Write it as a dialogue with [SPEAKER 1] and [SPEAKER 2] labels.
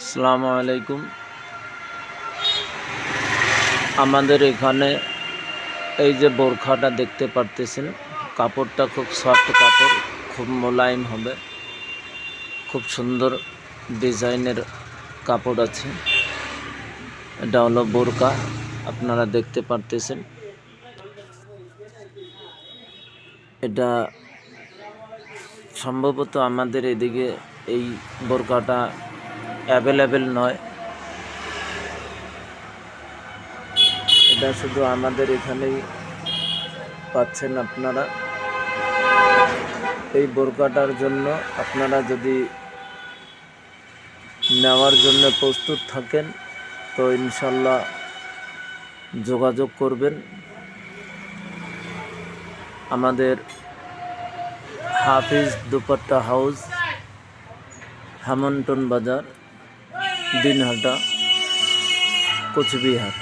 [SPEAKER 1] আসসালামু আলাইকুম। আমাদের এখানে এই যে বোরখাটা দেখতে পারতেছেন, কাপড়টা খুব সফট কাপড়, খুব মোলায়েম হবে, খুব সুন্দর ডিজাইনের কাপড় আছে। এটা হলো বোরকা, আপনারা দেখতে পারতেছেন। এটা সম্ভবত আমাদের এদিকে এই বোরকাটা অ্যাভেলেবেল নয়। এটা শুধু আমাদের এখানেই পাচ্ছেন আপনারা। এই বোরকাটার জন্য আপনারা যদি নেওয়ার জন্য প্রস্তুত থাকেন তো ইনশাল্লাহ যোগাযোগ করবেন। আমাদের হাফিজ দুপাট্টা হাউস, হেমন্তন বাজার, দিনহাটা, কোচবিহার।